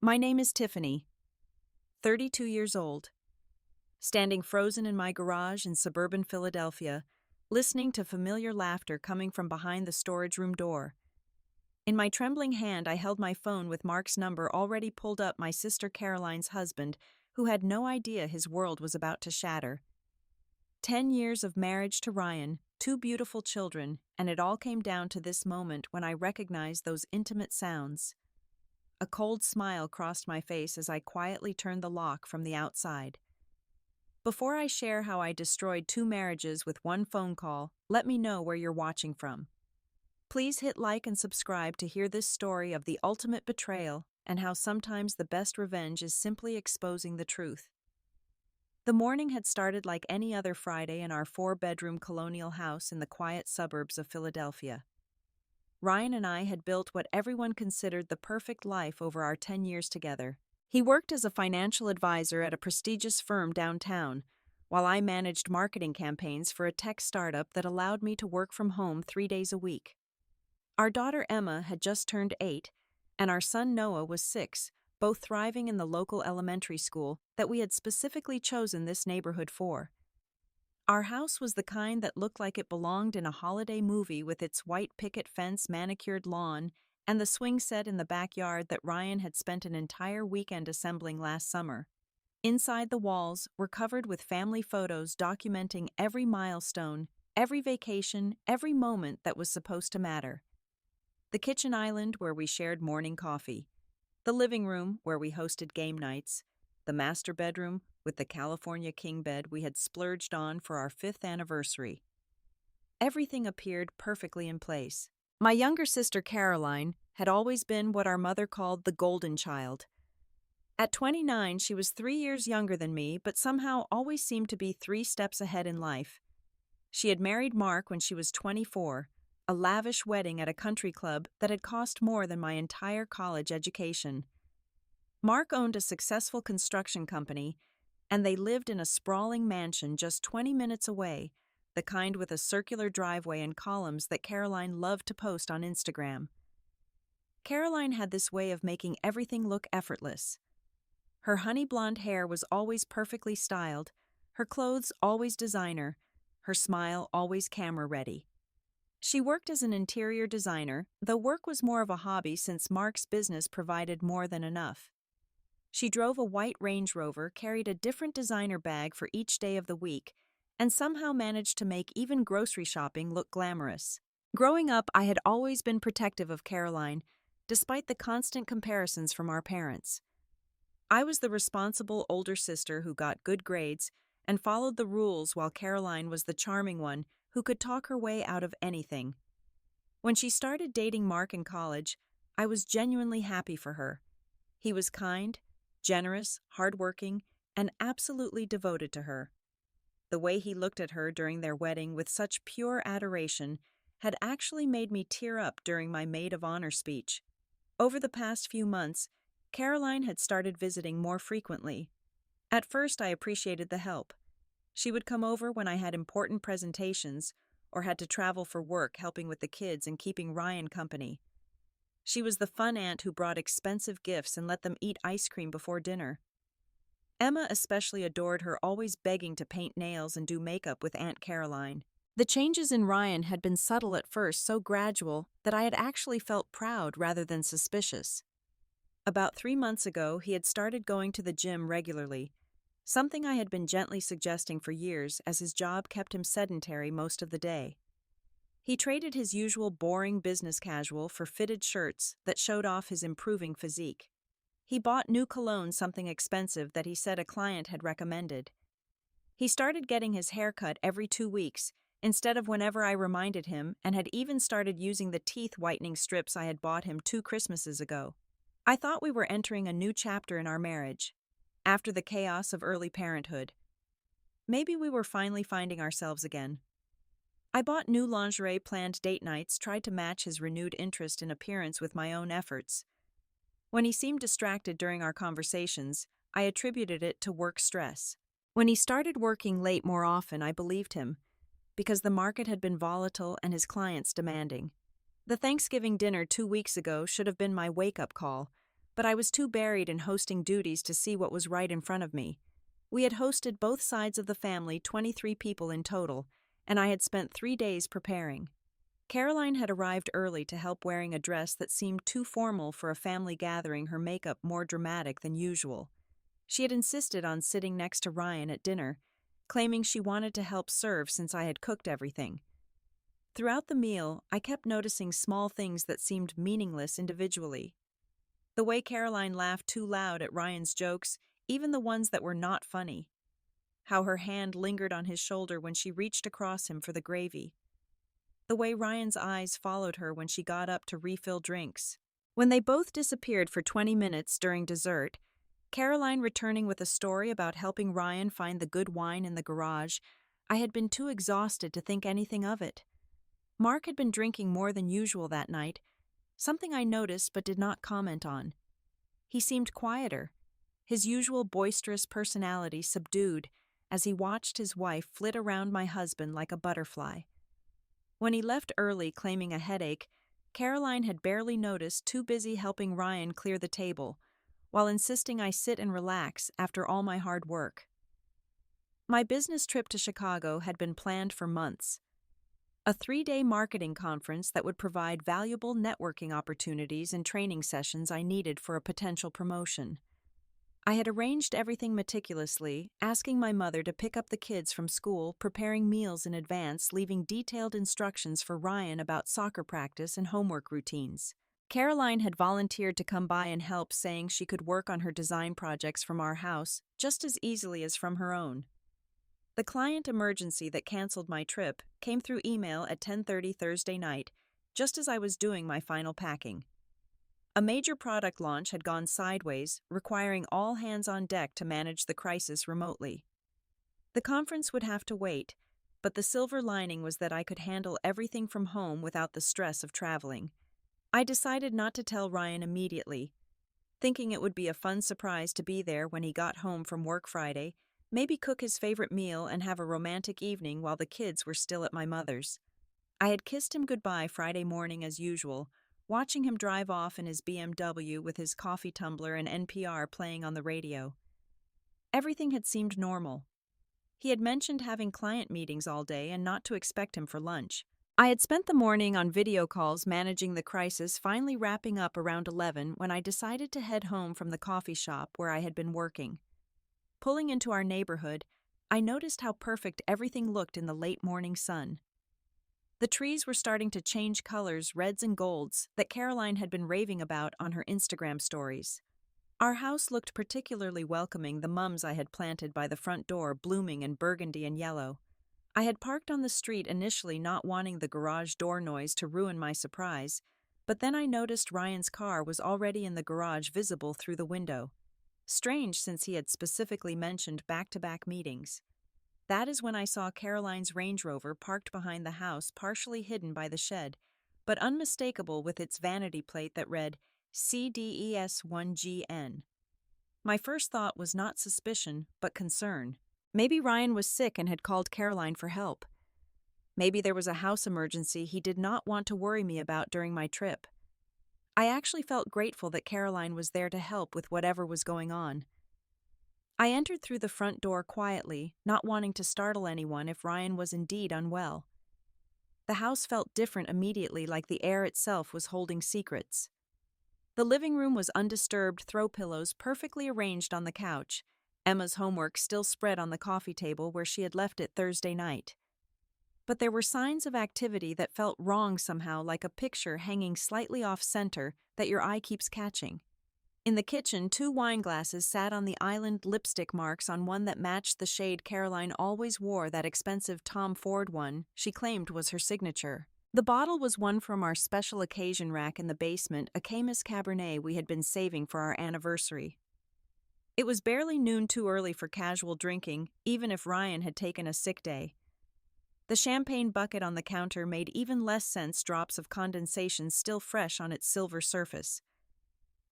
My name is Tiffany, 32 years old, standing frozen in my garage in suburban Philadelphia, listening to familiar laughter coming from behind the storage room door. In my trembling hand, I held my phone with Mark's number already pulled up, my sister Caroline's husband, who had no idea his world was about to shatter. 10 years of marriage to Ryan, two beautiful children, and it all came down to this moment when I recognized those intimate sounds. A cold smile crossed my face as I quietly turned the lock from the outside. Before I share how I destroyed two marriages with one phone call, let me know where you're watching from. Please hit like and subscribe to hear this story of the ultimate betrayal and how sometimes the best revenge is simply exposing the truth. The morning had started like any other Friday in our four-bedroom colonial house in the quiet suburbs of Philadelphia. Ryan and I had built what everyone considered the perfect life over our 10 years together. He worked as a financial advisor at a prestigious firm downtown, while I managed marketing campaigns for a tech startup that allowed me to work from home 3 days a week. Our daughter Emma had just turned 8, and our son Noah was 6, both thriving in the local elementary school that we had specifically chosen this neighborhood for. Our house was the kind that looked like it belonged in a holiday movie, with its white picket fence, manicured lawn, and the swing set in the backyard that Ryan had spent an entire weekend assembling last summer. Inside, the walls were covered with family photos documenting every milestone, every vacation, every moment that was supposed to matter. The kitchen island where we shared morning coffee, the living room where we hosted game nights, the master bedroom with the California king bed we had splurged on for our 5th anniversary. Everything appeared perfectly in place. My younger sister Caroline had always been what our mother called the golden child. At 29, she was 3 years younger than me, but somehow always seemed to be 3 steps ahead in life. She had married Mark when she was 24, a lavish wedding at a country club that had cost more than my entire college education. Mark owned a successful construction company, and they lived in a sprawling mansion just 20 minutes away, the kind with a circular driveway and columns that Caroline loved to post on Instagram. Caroline had this way of making everything look effortless. Her honey blonde hair was always perfectly styled, her clothes always designer, her smile always camera ready. She worked as an interior designer, though work was more of a hobby since Mark's business provided more than enough. She drove a white Range Rover, carried a different designer bag for each day of the week, and somehow managed to make even grocery shopping look glamorous. Growing up, I had always been protective of Caroline, despite the constant comparisons from our parents. I was the responsible older sister who got good grades and followed the rules, while Caroline was the charming one who could talk her way out of anything. When she started dating Mark in college, I was genuinely happy for her. He was kind, generous, hardworking, and absolutely devoted to her. The way he looked at her during their wedding with such pure adoration had actually made me tear up during my maid of honor speech. Over the past few months, Caroline had started visiting more frequently. At first, I appreciated the help. She would come over when I had important presentations or had to travel for work, helping with the kids and keeping Ryan company. She was the fun aunt who brought expensive gifts and let them eat ice cream before dinner. Emma especially adored her, always begging to paint nails and do makeup with Aunt Caroline. The changes in Ryan had been subtle at first, so gradual that I had actually felt proud rather than suspicious. About 3 months ago, he had started going to the gym regularly, something I had been gently suggesting for years as his job kept him sedentary most of the day. He traded his usual boring business casual for fitted shirts that showed off his improving physique. He bought new cologne, something expensive that he said a client had recommended. He started getting his hair cut every 2 weeks, instead of whenever I reminded him, and had even started using the teeth whitening strips I had bought him 2 Christmases ago. I thought we were entering a new chapter in our marriage, after the chaos of early parenthood. Maybe we were finally finding ourselves again. I bought new lingerie, planned date nights, tried to match his renewed interest in appearance with my own efforts. When he seemed distracted during our conversations, I attributed it to work stress. When he started working late more often, I believed him, because the market had been volatile and his clients demanding. The Thanksgiving dinner 2 weeks ago should have been my wake-up call, but I was too buried in hosting duties to see what was right in front of me. We had hosted both sides of the family, 23 people in total, and I had spent 3 days preparing. Caroline had arrived early to help, wearing a dress that seemed too formal for a family gathering, her makeup more dramatic than usual. She had insisted on sitting next to Ryan at dinner, claiming she wanted to help serve since I had cooked everything. Throughout the meal, I kept noticing small things that seemed meaningless individually. The way Caroline laughed too loud at Ryan's jokes, even the ones that were not funny. How her hand lingered on his shoulder when she reached across him for the gravy. The way Ryan's eyes followed her when she got up to refill drinks. When they both disappeared for 20 minutes during dessert, Caroline returning with a story about helping Ryan find the good wine in the garage, I had been too exhausted to think anything of it. Mark had been drinking more than usual that night, something I noticed but did not comment on. He seemed quieter, his usual boisterous personality subdued as he watched his wife flit around my husband like a butterfly. When he left early claiming a headache, Caroline had barely noticed, too busy helping Ryan clear the table, while insisting I sit and relax after all my hard work. My business trip to Chicago had been planned for months. A 3-day marketing conference that would provide valuable networking opportunities and training sessions I needed for a potential promotion. I had arranged everything meticulously, asking my mother to pick up the kids from school, preparing meals in advance, leaving detailed instructions for Ryan about soccer practice and homework routines. Caroline had volunteered to come by and help, saying she could work on her design projects from our house just as easily as from her own. The client emergency that canceled my trip came through email at 10:30 Thursday night, just as I was doing my final packing. A major product launch had gone sideways, requiring all hands on deck to manage the crisis remotely. The conference would have to wait, but the silver lining was that I could handle everything from home without the stress of traveling. I decided not to tell Ryan immediately, thinking it would be a fun surprise to be there when he got home from work Friday, maybe cook his favorite meal and have a romantic evening while the kids were still at my mother's. I had kissed him goodbye Friday morning as usual, watching him drive off in his BMW with his coffee tumbler and NPR playing on the radio. Everything had seemed normal. He had mentioned having client meetings all day and not to expect him for lunch. I had spent the morning on video calls managing the crisis, finally wrapping up around 11 when I decided to head home from the coffee shop where I had been working. Pulling into our neighborhood, I noticed how perfect everything looked in the late morning sun. The trees were starting to change colors, reds and golds, that Caroline had been raving about on her Instagram stories. Our house looked particularly welcoming, the mums I had planted by the front door blooming in burgundy and yellow. I had parked on the street initially, not wanting the garage door noise to ruin my surprise, but then I noticed Ryan's car was already in the garage, visible through the window. Strange, since he had specifically mentioned back-to-back meetings. That is when I saw Caroline's Range Rover parked behind the house, partially hidden by the shed, but unmistakable with its vanity plate that read CDES1GN. My first thought was not suspicion, but concern. Maybe Ryan was sick and had called Caroline for help. Maybe there was a house emergency he did not want to worry me about during my trip. I actually felt grateful that Caroline was there to help with whatever was going on. I entered through the front door quietly, not wanting to startle anyone if Ryan was indeed unwell. The house felt different immediately, like the air itself was holding secrets. The living room was undisturbed, throw pillows perfectly arranged on the couch, Emma's homework still spread on the coffee table where she had left it Thursday night. But there were signs of activity that felt wrong somehow, like a picture hanging slightly off-center that your eye keeps catching. In the kitchen, 2 wine glasses sat on the island, lipstick marks on one that matched the shade Caroline always wore, that expensive Tom Ford one she claimed was her signature. The bottle was one from our special occasion rack in the basement, a Camus Cabernet we had been saving for our anniversary. It was barely noon, too early for casual drinking, even if Ryan had taken a sick day. The champagne bucket on the counter made even less sense, drops of condensation still fresh on its silver surface.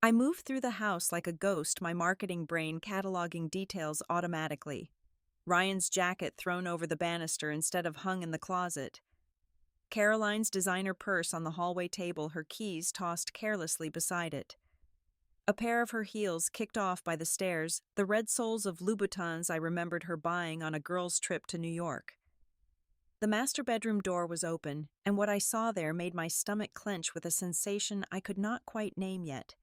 I moved through the house like a ghost, my marketing brain cataloging details automatically. Ryan's jacket thrown over the banister instead of hung in the closet. Caroline's designer purse on the hallway table, her keys tossed carelessly beside it. A pair of her heels kicked off by the stairs, the red soles of Louboutins I remembered her buying on a girl's trip to New York. The master bedroom door was open, and what I saw there made my stomach clench with a sensation I could not quite name yet.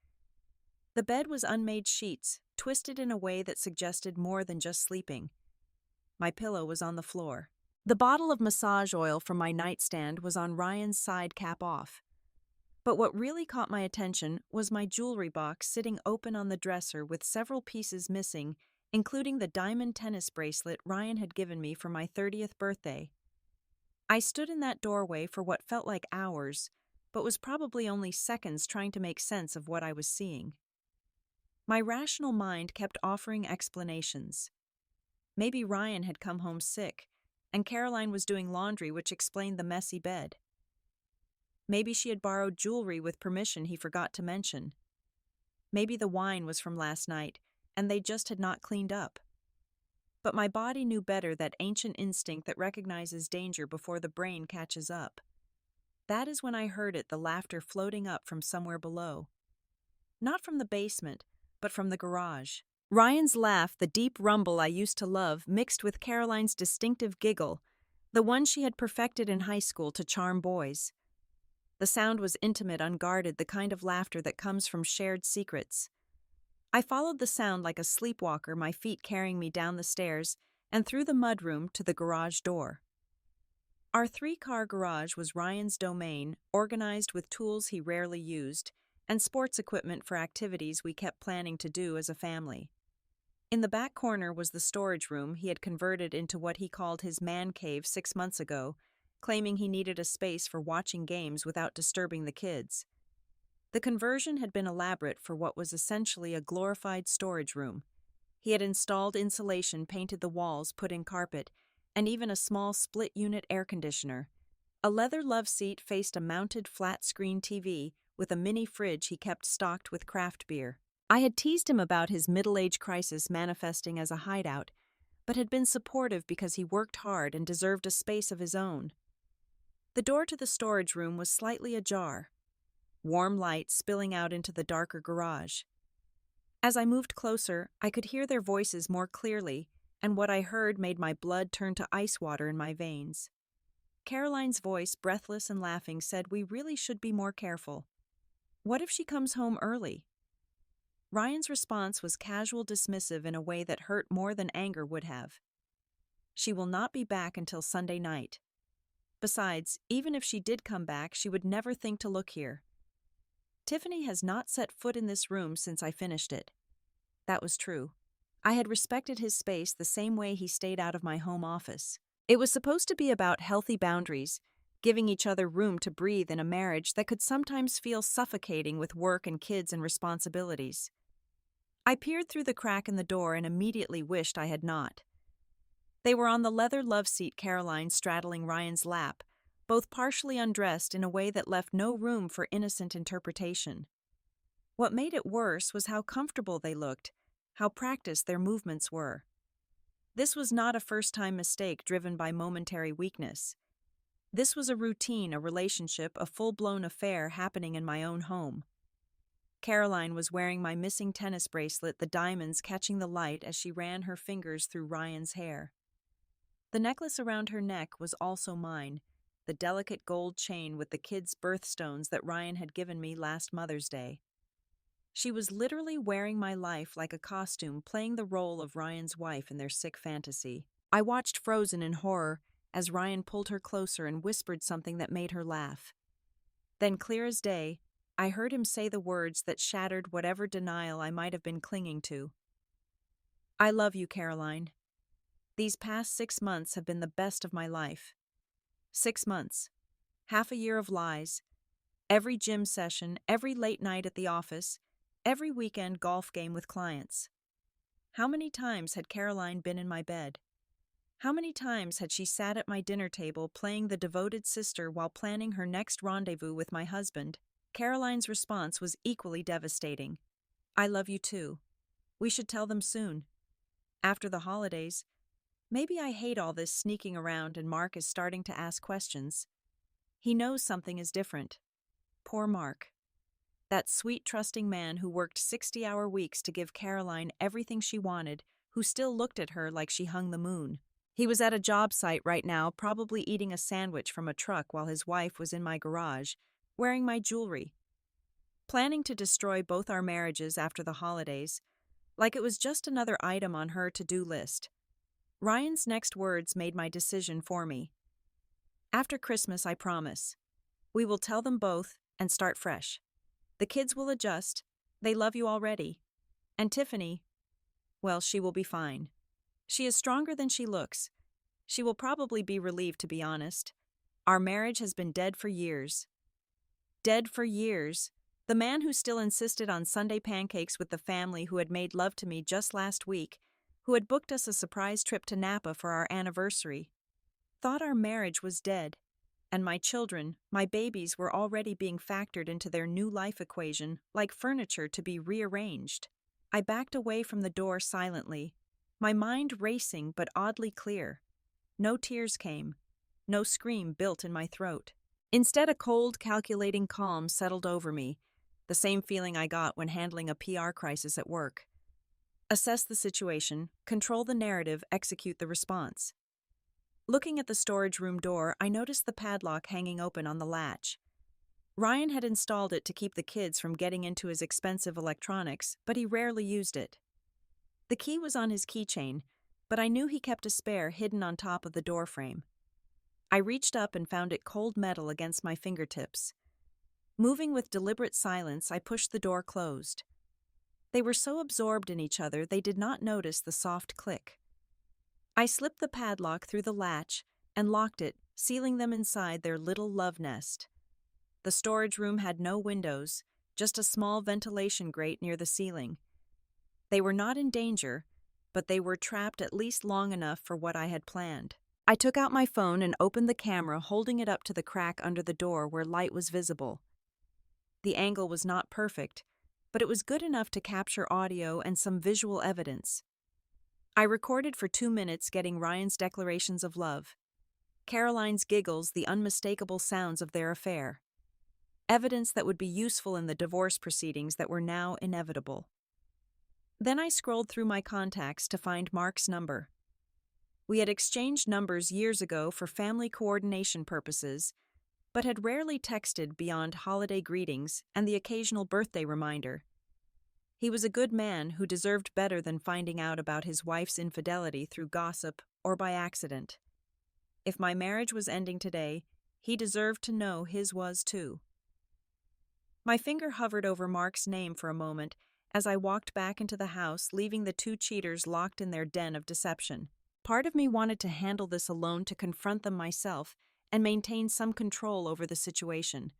The bed was unmade sheets, twisted in a way that suggested more than just sleeping. My pillow was on the floor. The bottle of massage oil from my nightstand was on Ryan's side cap off. But what really caught my attention was my jewelry box sitting open on the dresser with several pieces missing, including the diamond tennis bracelet Ryan had given me for my 30th birthday. I stood in that doorway for what felt like hours, but was probably only seconds trying to make sense of what I was seeing. My rational mind kept offering explanations. Maybe Ryan had come home sick, and Caroline was doing laundry, which explained the messy bed. Maybe she had borrowed jewelry with permission he forgot to mention. Maybe the wine was from last night, and they just had not cleaned up. But my body knew better, that ancient instinct that recognizes danger before the brain catches up. That is when I heard it, the laughter floating up from somewhere below. Not from the basement, but from the garage. Ryan's laugh, the deep rumble I used to love, mixed with Caroline's distinctive giggle, the one she had perfected in high school to charm boys. The sound was intimate, unguarded, the kind of laughter that comes from shared secrets. I followed the sound like a sleepwalker, my feet carrying me down the stairs and through the mudroom to the garage door. Our 3-car garage was Ryan's domain, organized with tools he rarely used, and sports equipment for activities we kept planning to do as a family. In the back corner was the storage room he had converted into what he called his man cave 6 months ago, claiming he needed a space for watching games without disturbing the kids. The conversion had been elaborate for what was essentially a glorified storage room. He had installed insulation, painted the walls, put in carpet, and even a small split-unit air conditioner. A leather love seat faced a mounted flat-screen TV with a mini fridge he kept stocked with craft beer. I had teased him about his middle-age crisis manifesting as a hideout, but had been supportive because he worked hard and deserved a space of his own. The door to the storage room was slightly ajar, warm light spilling out into the darker garage. As I moved closer, I could hear their voices more clearly, and what I heard made my blood turn to ice water in my veins. Caroline's voice, breathless and laughing, said, "We really should be more careful. What if she comes home early?" Ryan's response was casual, dismissive in a way that hurt more than anger would have. "She will not be back until Sunday night. Besides, even if she did come back, she would never think to look here. Tiffany has not set foot in this room since I finished it." That was true. I had respected his space the same way he stayed out of my home office. It was supposed to be about healthy boundaries, giving each other room to breathe in a marriage that could sometimes feel suffocating with work and kids and responsibilities. I peered through the crack in the door and immediately wished I had not. They were on the leather love seat, Caroline straddling Ryan's lap, both partially undressed in a way that left no room for innocent interpretation. What made it worse was how comfortable they looked, how practiced their movements were. This was not a first-time mistake driven by momentary weakness. This was a routine, a relationship, a full-blown affair happening in my own home. Caroline was wearing my missing tennis bracelet, the diamonds catching the light as she ran her fingers through Ryan's hair. The necklace around her neck was also mine, the delicate gold chain with the kids' birthstones that Ryan had given me last Mother's Day. She was literally wearing my life like a costume, playing the role of Ryan's wife in their sick fantasy. I watched frozen in horror as Ryan pulled her closer and whispered something that made her laugh. Then, clear as day, I heard him say the words that shattered whatever denial I might have been clinging to. "I love you, Caroline. These past 6 months have been the best of my life. 6 months. Half a year of lies. Every gym session, every late night at the office, every weekend golf game with clients. How many times had Caroline been in my bed? How many times had she sat at my dinner table playing the devoted sister while planning her next rendezvous with my husband? Caroline's response was equally devastating. "I love you too. We should tell them soon. After the holidays. Maybe I hate all this sneaking around and Mark is starting to ask questions. He knows something is different. Poor Mark." That sweet, trusting man who worked 60-hour weeks to give Caroline everything she wanted, who still looked at her like she hung the moon. He was at a job site right now, probably eating a sandwich from a truck while his wife was in my garage, wearing my jewelry, planning to destroy both our marriages after the holidays, like it was just another item on her to-do list. Ryan's next words made my decision for me. After Christmas, I promise. We will tell them both and start fresh. The kids will adjust. They love you already. And Tiffany, well, she will be fine. She is stronger than she looks. She will probably be relieved, to be honest. Our marriage has been dead for years. Dead for years. The man who still insisted on Sunday pancakes with the family who had made love to me just last week, who had booked us a surprise trip to Napa for our anniversary, thought our marriage was dead, and my children, my babies, were already being factored into their new life equation like furniture to be rearranged. I backed away from the door silently, my mind racing but oddly clear. No tears came. No scream built in my throat. Instead, a cold, calculating calm settled over me, the same feeling I got when handling a PR crisis at work. Assess the situation, control the narrative, execute the response. Looking at the storage room door, I noticed the padlock hanging open on the latch. Ryan had installed it to keep the kids from getting into his expensive electronics, but he rarely used it. The key was on his keychain, but I knew he kept a spare hidden on top of the door frame. I reached up and found it cold metal against my fingertips. Moving with deliberate silence, I pushed the door closed. They were so absorbed in each other they did not notice the soft click. I slipped the padlock through the latch and locked it, sealing them inside their little love nest. The storage room had no windows, just a small ventilation grate near the ceiling. They were not in danger, but they were trapped at least long enough for what I had planned. I took out my phone and opened the camera, holding it up to the crack under the door where light was visible. The angle was not perfect, but it was good enough to capture audio and some visual evidence. I recorded for 2 minutes, getting Ryan's declarations of love, Caroline's giggles, the unmistakable sounds of their affair. Evidence that would be useful in the divorce proceedings that were now inevitable. Then I scrolled through my contacts to find Mark's number. We had exchanged numbers years ago for family coordination purposes, but had rarely texted beyond holiday greetings and the occasional birthday reminder. He was a good man who deserved better than finding out about his wife's infidelity through gossip or by accident. If my marriage was ending today, he deserved to know his was too. My finger hovered over Mark's name for a moment as I walked back into the house, leaving the two cheaters locked in their den of deception. Part of me wanted to handle this alone, to confront them myself and maintain some control over the situation.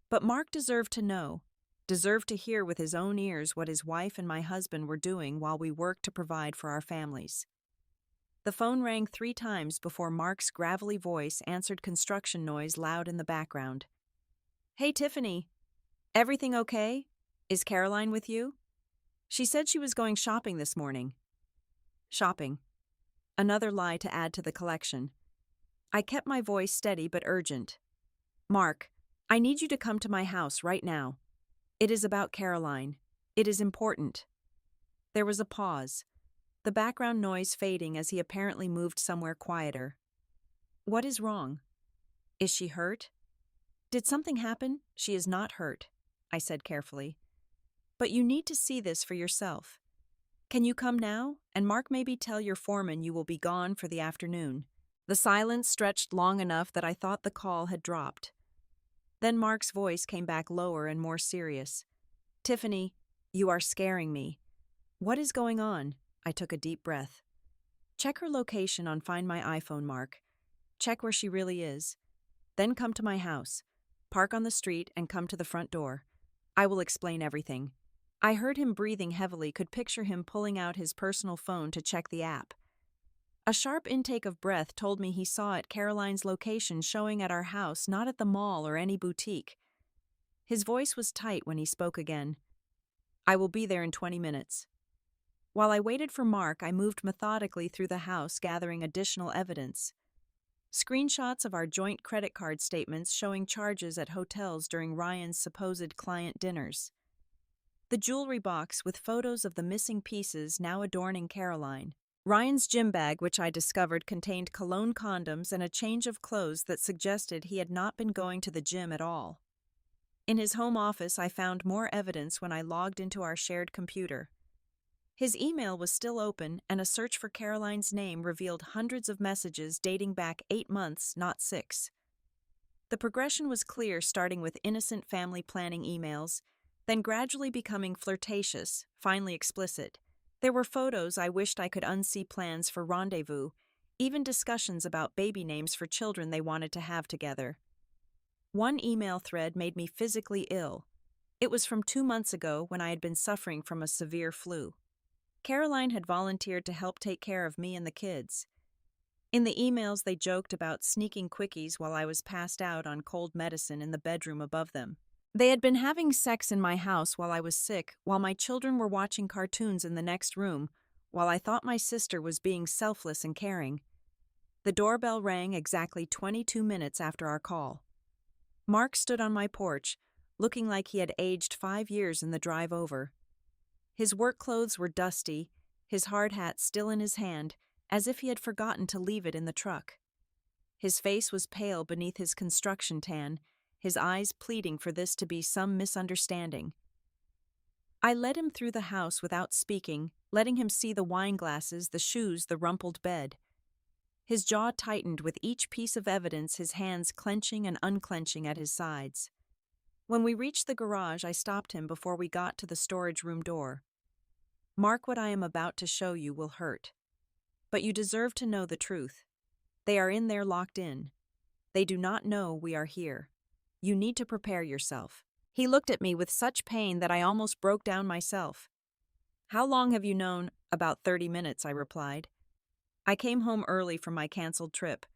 But Mark deserved to know, deserved to hear with his own ears what his wife and my husband were doing while we worked to provide for our families. The phone rang 3 times before Mark's gravelly voice answered construction noise loud in the background. "Hey, Tiffany. Everything okay? Is Caroline with you? She said she was going shopping this morning." Shopping. Another lie to add to the collection. I kept my voice steady but urgent. "Mark, I need you to come to my house right now. It is about Caroline. It is important." There was a pause, the background noise fading as he apparently moved somewhere quieter. "What is wrong? Is she hurt?" "Did something happen?" "She is not hurt," I said carefully. "But you need to see this for yourself. Can you come now? And Mark, maybe tell your foreman you will be gone for the afternoon." The silence stretched long enough that I thought the call had dropped. Then Mark's voice came back lower and more serious. "Tiffany, you are scaring me." "What is going on?" I took a deep breath. "Check her location on Find My iPhone, Mark. Check where she really is. Then come to my house. Park on the street and come to the front door. I will explain everything." I heard him breathing heavily, could picture him pulling out his personal phone to check the app. A sharp intake of breath told me he saw it, Caroline's location showing at our house, not at the mall or any boutique. His voice was tight when he spoke again. "I will be there in 20 minutes. While I waited for Mark, I moved methodically through the house, gathering additional evidence. Screenshots of our joint credit card statements showing charges at hotels during Ryan's supposed client dinners. The jewelry box with photos of the missing pieces now adorning Caroline. Ryan's gym bag, which I discovered, contained cologne, condoms, and a change of clothes that suggested he had not been going to the gym at all. In his home office, I found more evidence when I logged into our shared computer. His email was still open, and a search for Caroline's name revealed hundreds of messages dating back 8 months, not 6. The progression was clear, starting with innocent family planning emails, then gradually becoming flirtatious, finally explicit. There were photos I wished I could unsee, plans for rendezvous, even discussions about baby names for children they wanted to have together. One email thread made me physically ill. It was from 2 months ago when I had been suffering from a severe flu. Caroline had volunteered to help take care of me and the kids. In the emails, they joked about sneaking quickies while I was passed out on cold medicine in the bedroom above them. They had been having sex in my house while I was sick, while my children were watching cartoons in the next room, while I thought my sister was being selfless and caring. The doorbell rang exactly 22 minutes after our call. Mark stood on my porch, looking like he had aged 5 years in the drive over. His work clothes were dusty, his hard hat still in his hand, as if he had forgotten to leave it in the truck. His face was pale beneath his construction tan, his eyes pleading for this to be some misunderstanding. I led him through the house without speaking, letting him see the wine glasses, the shoes, the rumpled bed. His jaw tightened with each piece of evidence, his hands clenching and unclenching at his sides. When we reached the garage, I stopped him before we got to the storage room door. Mark, what I am about to show you will hurt. But you deserve to know the truth. They are in there locked in. They do not know we are here. You need to prepare yourself. He looked at me with such pain that I almost broke down myself. How long have you known? About 30 minutes, I replied. I came home early from my canceled trip.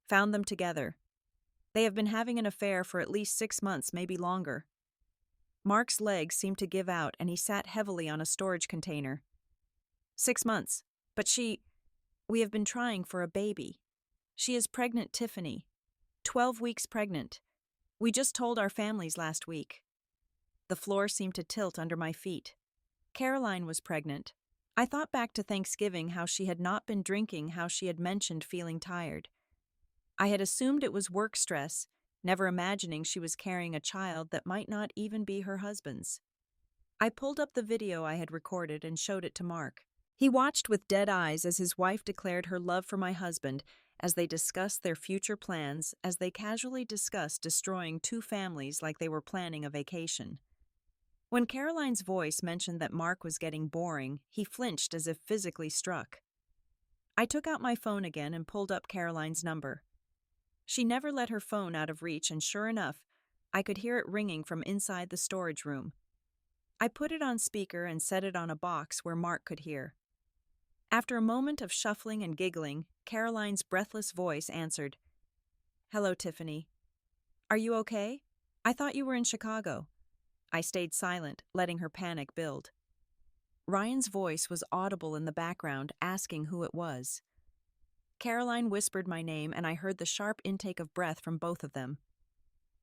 Found them together. They have been having an affair for at least 6 months, maybe longer. Mark's legs seemed to give out and he sat heavily on a storage container. 6 months. But we have been trying for a baby. She is pregnant, Tiffany. 12 weeks pregnant. We just told our families last week. The floor seemed to tilt under my feet. Caroline was pregnant. I thought back to Thanksgiving, how she had not been drinking, how she had mentioned feeling tired. I had assumed it was work stress, never imagining she was carrying a child that might not even be her husband's. I pulled up the video I had recorded and showed it to Mark. He watched with dead eyes as his wife declared her love for my husband, as they discussed their future plans, as they casually discussed destroying 2 families like they were planning a vacation. When Caroline's voice mentioned that Mark was getting boring, he flinched as if physically struck. I took out my phone again and pulled up Caroline's number. She never let her phone out of reach, and sure enough, I could hear it ringing from inside the storage room. I put it on speaker and set it on a box where Mark could hear. After a moment of shuffling and giggling, Caroline's breathless voice answered. Hello, Tiffany. Are you okay? I thought you were in Chicago. I stayed silent, letting her panic build. Ryan's voice was audible in the background, asking who it was. Caroline whispered my name, and I heard the sharp intake of breath from both of them.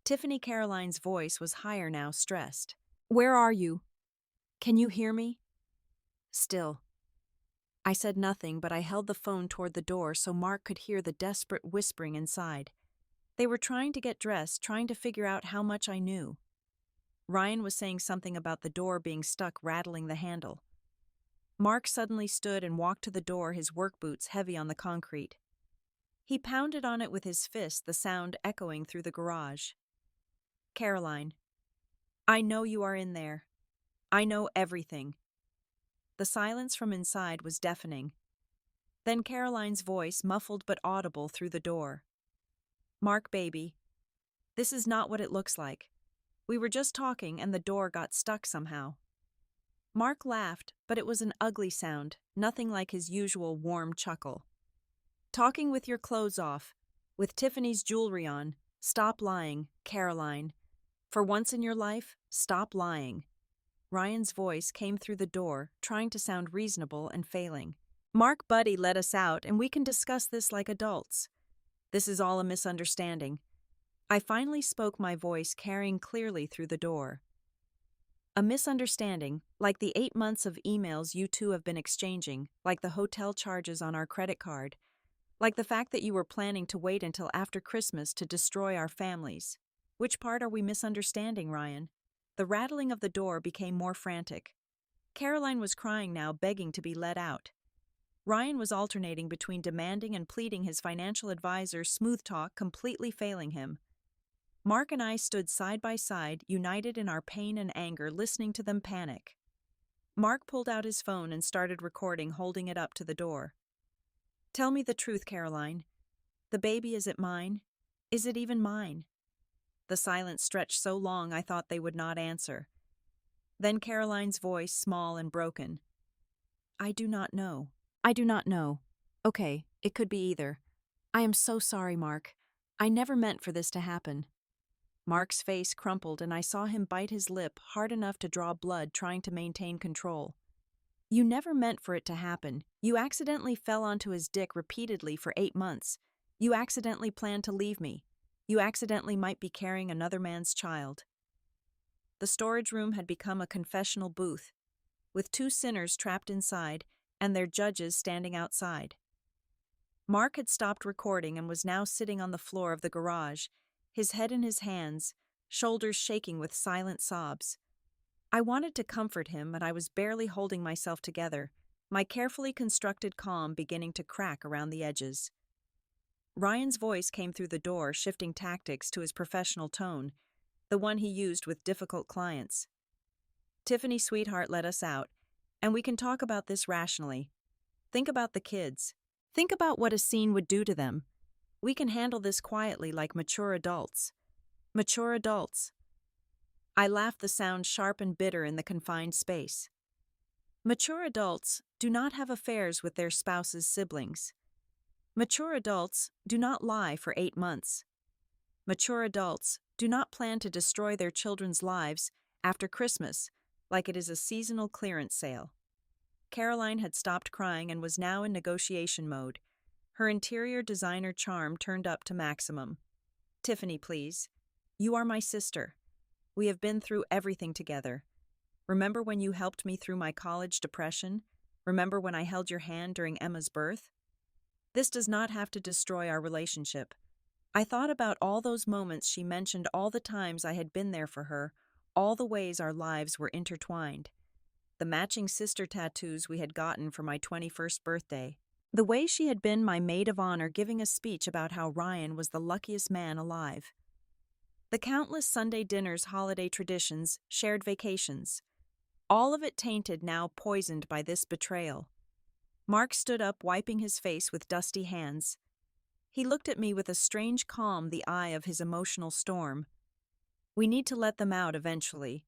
Tiffany, Caroline's voice was higher now, stressed. Where are you? Can you hear me? Still. I said nothing, but I held the phone toward the door so Mark could hear the desperate whispering inside. They were trying to get dressed, trying to figure out how much I knew. Ryan was saying something about the door being stuck, rattling the handle. Mark suddenly stood and walked to the door, his work boots heavy on the concrete. He pounded on it with his fist, the sound echoing through the garage. Caroline, I know you are in there. I know everything. The silence from inside was deafening. Then Caroline's voice, muffled but audible through the door. Mark, baby, this is not what it looks like. We were just talking and the door got stuck somehow. Mark laughed, but it was an ugly sound, nothing like his usual warm chuckle. Talking with your clothes off, with Tiffany's jewelry on, stop lying, Caroline. For once in your life, stop lying. Ryan's voice came through the door, trying to sound reasonable and failing. Mark, buddy, let us out and we can discuss this like adults. This is all a misunderstanding. I finally spoke, my voice carrying clearly through the door. A misunderstanding, like the 8 months of emails you two have been exchanging, like the hotel charges on our credit card, like the fact that you were planning to wait until after Christmas to destroy our families. Which part are we misunderstanding, Ryan? The rattling of the door became more frantic. Caroline was crying now, begging to be let out. Ryan was alternating between demanding and pleading, his financial advisor's smooth talk completely failing him. Mark and I stood side by side, united in our pain and anger, listening to them panic. Mark pulled out his phone and started recording, holding it up to the door. Tell me the truth, Caroline. The baby, is it mine? Is it even mine? The silence stretched so long I thought they would not answer. Then Caroline's voice, small and broken. I do not know. I do not know. Okay, it could be either. I am so sorry, Mark. I never meant for this to happen. Mark's face crumpled and I saw him bite his lip hard enough to draw blood, trying to maintain control. You never meant for it to happen. You accidentally fell onto his dick repeatedly for 8 months. You accidentally planned to leave me. You accidentally might be carrying another man's child. The storage room had become a confessional booth, with 2 sinners trapped inside and their judges standing outside. Mark had stopped recording and was now sitting on the floor of the garage, his head in his hands, shoulders shaking with silent sobs. I wanted to comfort him, but I was barely holding myself together, my carefully constructed calm beginning to crack around the edges. Ryan's voice came through the door, shifting tactics to his professional tone, the one he used with difficult clients. Tiffany, sweetheart, let us out, and we can talk about this rationally. Think about the kids. Think about what a scene would do to them. We can handle this quietly like mature adults. Mature adults. I laughed, the sound sharp and bitter in the confined space. Mature adults do not have affairs with their spouse's siblings. Mature adults do not lie for 8 months. Mature adults do not plan to destroy their children's lives after Christmas like it is a seasonal clearance sale. Caroline had stopped crying and was now in negotiation mode, her interior designer charm turned up to maximum. Tiffany, please. You are my sister. We have been through everything together. Remember when you helped me through my college depression? Remember when I held your hand during Emma's birth? This does not have to destroy our relationship. I thought about all those moments she mentioned, all the times I had been there for her, all the ways our lives were intertwined. The matching sister tattoos we had gotten for my 21st birthday. The way she had been my maid of honor, giving a speech about how Ryan was the luckiest man alive. The countless Sunday dinners, holiday traditions, shared vacations. All of it tainted, now poisoned by this betrayal. Mark stood up, wiping his face with dusty hands. He looked at me with a strange calm, the eye of his emotional storm. We need to let them out eventually.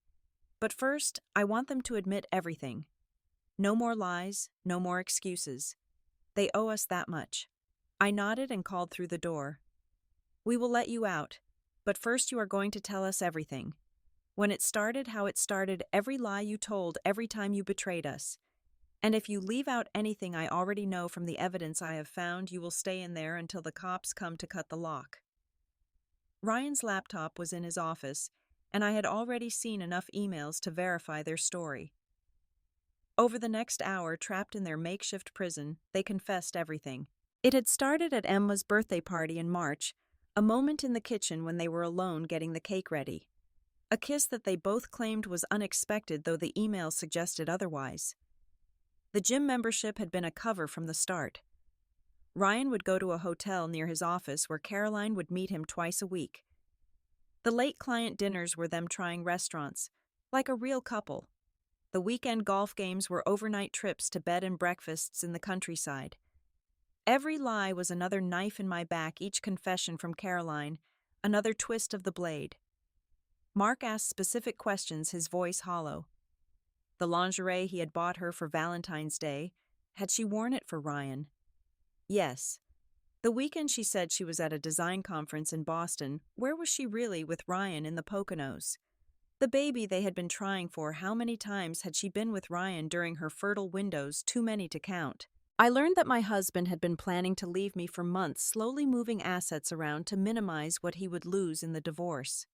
But first, I want them to admit everything. No more lies, no more excuses. They owe us that much. I nodded and called through the door. We will let you out, but first you are going to tell us everything. When it started, how it started, every lie you told, every time you betrayed us. And if you leave out anything I already know from the evidence I have found, you will stay in there until the cops come to cut the lock. Ryan's laptop was in his office, and I had already seen enough emails to verify their story. Over the next hour, trapped in their makeshift prison, they confessed everything. It had started at Emma's birthday party in March, a moment in the kitchen when they were alone getting the cake ready. A kiss that they both claimed was unexpected, though the emails suggested otherwise. The gym membership had been a cover from the start. Ryan would go to a hotel near his office where Caroline would meet him twice a week. The late client dinners were them trying restaurants, like a real couple. The weekend golf games were overnight trips to bed and breakfasts in the countryside. Every lie was another knife in my back, each confession from Caroline, another twist of the blade. Mark asked specific questions, his voice hollow. The lingerie he had bought her for Valentine's Day, had she worn it for Ryan? Yes. The weekend she said she was at a design conference in Boston, where was she really with Ryan in the Poconos? The baby they had been trying for, how many times had she been with Ryan during her fertile windows, too many to count? I learned that my husband had been planning to leave me for months, slowly moving assets around to minimize what he would lose in the divorce.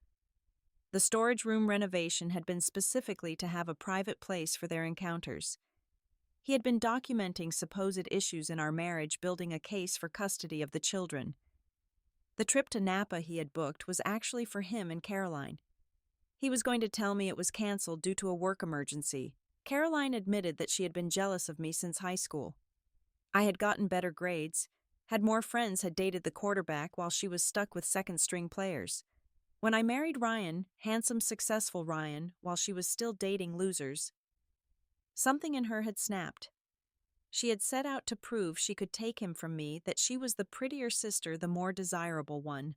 The storage room renovation had been specifically to have a private place for their encounters. He had been documenting supposed issues in our marriage, building a case for custody of the children. The trip to Napa he had booked was actually for him and Caroline. He was going to tell me it was canceled due to a work emergency. Caroline admitted that she had been jealous of me since high school. I had gotten better grades, had more friends, had dated the quarterback while she was stuck with second-string players. When I married Ryan, handsome, successful Ryan, while she was still dating losers, something in her had snapped. She had set out to prove she could take him from me, that she was the prettier sister, the more desirable one.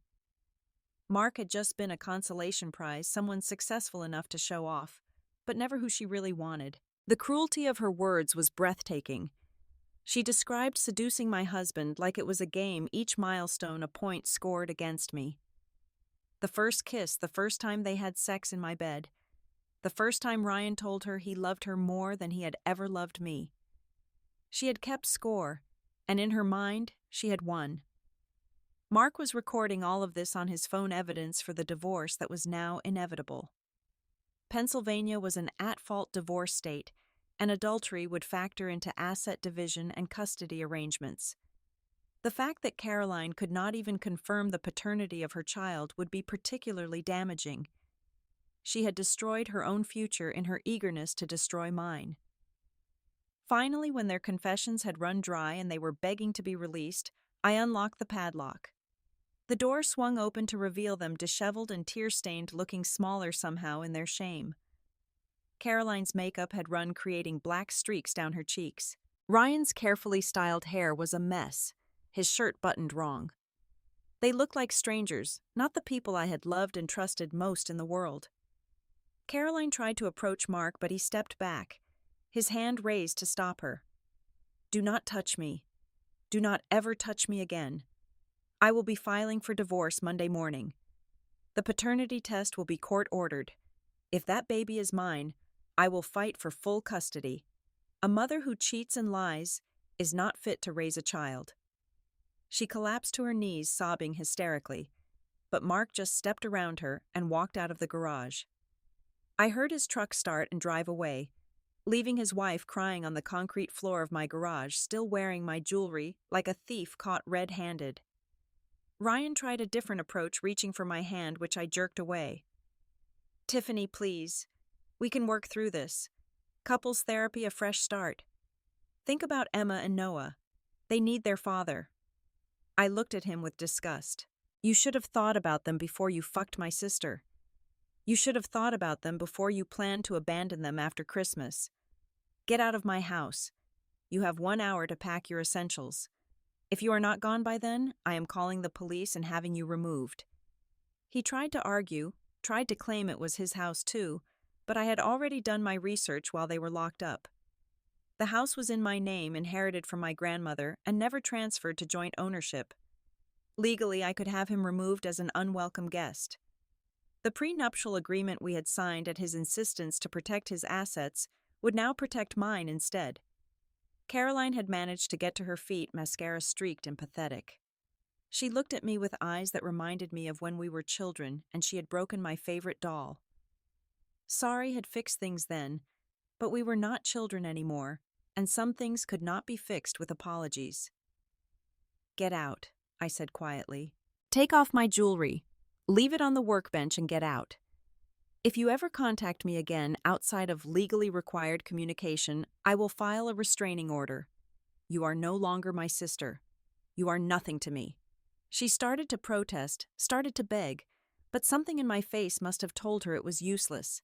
Mark had just been a consolation prize, someone successful enough to show off, but never who she really wanted. The cruelty of her words was breathtaking. She described seducing my husband like it was a game, each milestone a point scored against me. The first kiss, the first time they had sex in my bed, the first time Ryan told her he loved her more than he had ever loved me. She had kept score, and in her mind, she had won. Mark was recording all of this on his phone, evidence for the divorce that was now inevitable. Pennsylvania was an at-fault divorce state, and adultery would factor into asset division and custody arrangements. The fact that Caroline could not even confirm the paternity of her child would be particularly damaging. She had destroyed her own future in her eagerness to destroy mine. Finally, when their confessions had run dry and they were begging to be released, I unlocked the padlock. The door swung open to reveal them, disheveled and tear-stained, looking smaller somehow in their shame. Caroline's makeup had run, creating black streaks down her cheeks. Ryan's carefully styled hair was a mess, his shirt buttoned wrong. They looked like strangers, not the people I had loved and trusted most in the world. Caroline tried to approach Mark, but he stepped back, his hand raised to stop her. "Do not touch me. Do not ever touch me again. I will be filing for divorce Monday morning. The paternity test will be court-ordered. If that baby is mine, I will fight for full custody. A mother who cheats and lies is not fit to raise a child." She collapsed to her knees, sobbing hysterically, but Mark just stepped around her and walked out of the garage. I heard his truck start and drive away, leaving his wife crying on the concrete floor of my garage, still wearing my jewelry like a thief caught red-handed. Ryan tried a different approach, reaching for my hand, which I jerked away. "Tiffany, please. We can work through this. Couples therapy, a fresh start. Think about Emma and Noah. They need their father." I looked at him with disgust. "You should have thought about them before you fucked my sister. You should have thought about them before you planned to abandon them after Christmas. Get out of my house. You have 1 hour to pack your essentials. If you are not gone by then, I am calling the police and having you removed." He tried to argue, tried to claim it was his house too, but I had already done my research while they were locked up. The house was in my name, inherited from my grandmother, and never transferred to joint ownership. Legally, I could have him removed as an unwelcome guest. The prenuptial agreement we had signed at his insistence to protect his assets would now protect mine instead. Caroline had managed to get to her feet, mascara streaked and pathetic. She looked at me with eyes that reminded me of when we were children and she had broken my favorite doll. Sorry had fixed things then, but we were not children anymore, and some things could not be fixed with apologies. "Get out," I said quietly. "Take off my jewelry. Leave it on the workbench and get out. If you ever contact me again outside of legally required communication, I will file a restraining order. You are no longer my sister. You are nothing to me." She started to protest, started to beg, but something in my face must have told her it was useless.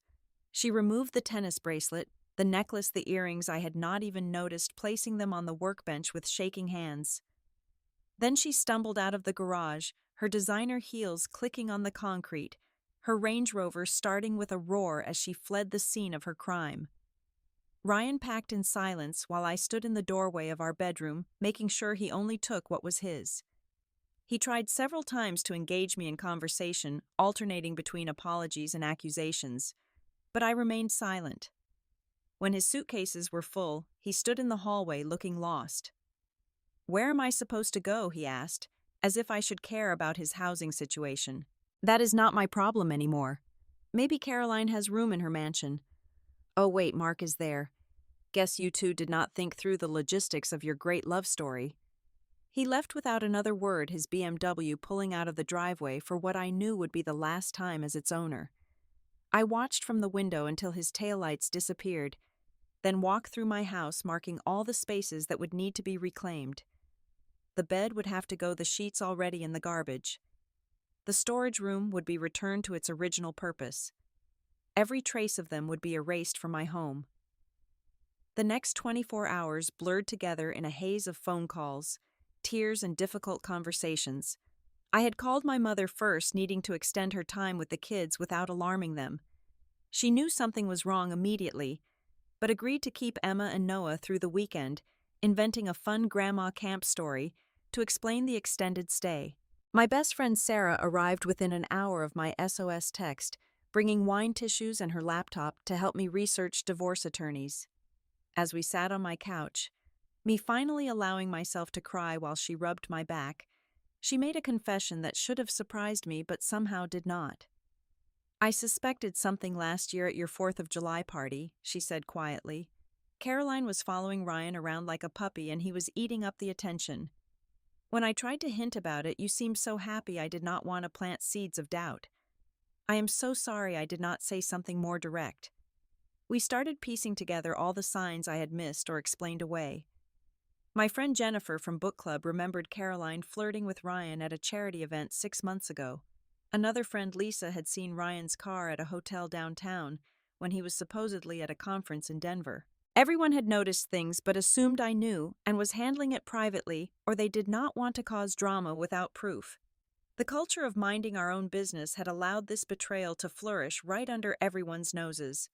She removed the tennis bracelet, the necklace, the earrings I had not even noticed, placing them on the workbench with shaking hands. Then she stumbled out of the garage, her designer heels clicking on the concrete, her Range Rover starting with a roar as she fled the scene of her crime. Ryan packed in silence while I stood in the doorway of our bedroom, making sure he only took what was his. He tried several times to engage me in conversation, alternating between apologies and accusations, but I remained silent. When his suitcases were full, he stood in the hallway looking lost. "Where am I supposed to go?" he asked, as if I should care about his housing situation. "That is not my problem anymore. Maybe Caroline has room in her mansion. Oh, wait, Mark is there. Guess you two did not think through the logistics of your great love story." He left without another word, his BMW pulling out of the driveway for what I knew would be the last time as its owner. I watched from the window until his taillights disappeared, then walked through my house, marking all the spaces that would need to be reclaimed. The bed would have to go, the sheets already in the garbage. The storage room would be returned to its original purpose. Every trace of them would be erased from my home. The next 24 hours blurred together in a haze of phone calls, tears, and difficult conversations. I had called my mother first, needing to extend her time with the kids without alarming them. She knew something was wrong immediately, but agreed to keep Emma and Noah through the weekend, inventing a fun grandma camp story to explain the extended stay. My best friend Sarah arrived within an hour of my SOS text, bringing wine tissues and her laptop to help me research divorce attorneys. As we sat on my couch, me finally allowing myself to cry while she rubbed my back, she made a confession that should have surprised me but somehow did not. "I suspected something last year at your 4th of July party," she said quietly. "Caroline was following Ryan around like a puppy and he was eating up the attention. When I tried to hint about it, you seemed so happy I did not want to plant seeds of doubt. I am so sorry I did not say something more direct." We started piecing together all the signs I had missed or explained away. My friend Jennifer from book club remembered Caroline flirting with Ryan at a charity event 6 months ago. Another friend, Lisa, had seen Ryan's car at a hotel downtown when he was supposedly at a conference in Denver. Everyone had noticed things but assumed I knew and was handling it privately, or they did not want to cause drama without proof. The culture of minding our own business had allowed this betrayal to flourish right under everyone's noses.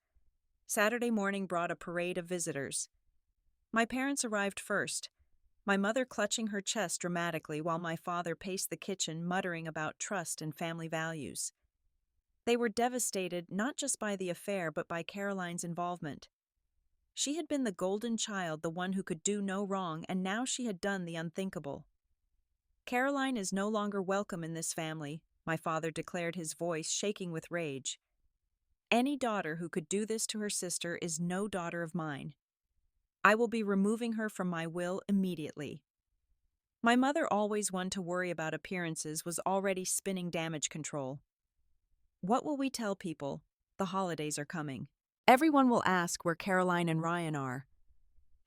Saturday morning brought a parade of visitors. My parents arrived first, my mother clutching her chest dramatically while my father paced the kitchen muttering about trust and family values. They were devastated not just by the affair but by Caroline's involvement. She had been the golden child, the one who could do no wrong, and now she had done the unthinkable. "Caroline is no longer welcome in this family," my father declared, his voice shaking with rage. "Any daughter who could do this to her sister is no daughter of mine. I will be removing her from my will immediately." My mother, always one to worry about appearances, was already spinning damage control. "What will we tell people? The holidays are coming. Everyone will ask where Caroline and Ryan are.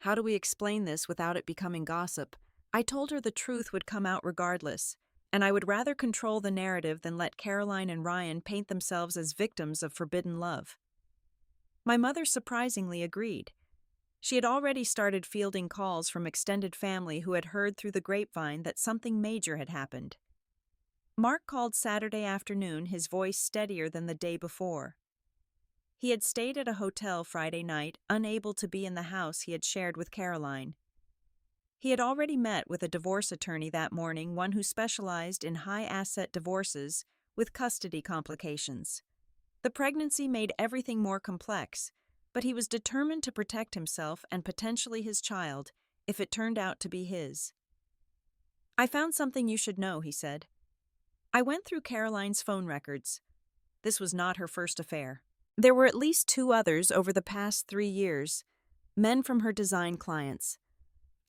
How do we explain this without it becoming gossip?" I told her the truth would come out regardless, and I would rather control the narrative than let Caroline and Ryan paint themselves as victims of forbidden love. My mother surprisingly agreed. She had already started fielding calls from extended family who had heard through the grapevine that something major had happened. Mark called Saturday afternoon, his voice steadier than the day before. He had stayed at a hotel Friday night, unable to be in the house he had shared with Caroline. He had already met with a divorce attorney that morning, one who specialized in high-asset divorces with custody complications. The pregnancy made everything more complex, but he was determined to protect himself and potentially his child if it turned out to be his. "I found something you should know," he said. I went through Caroline's phone records. This was not her first affair. There were at least 2 others over the past 3 years, men from her design clients.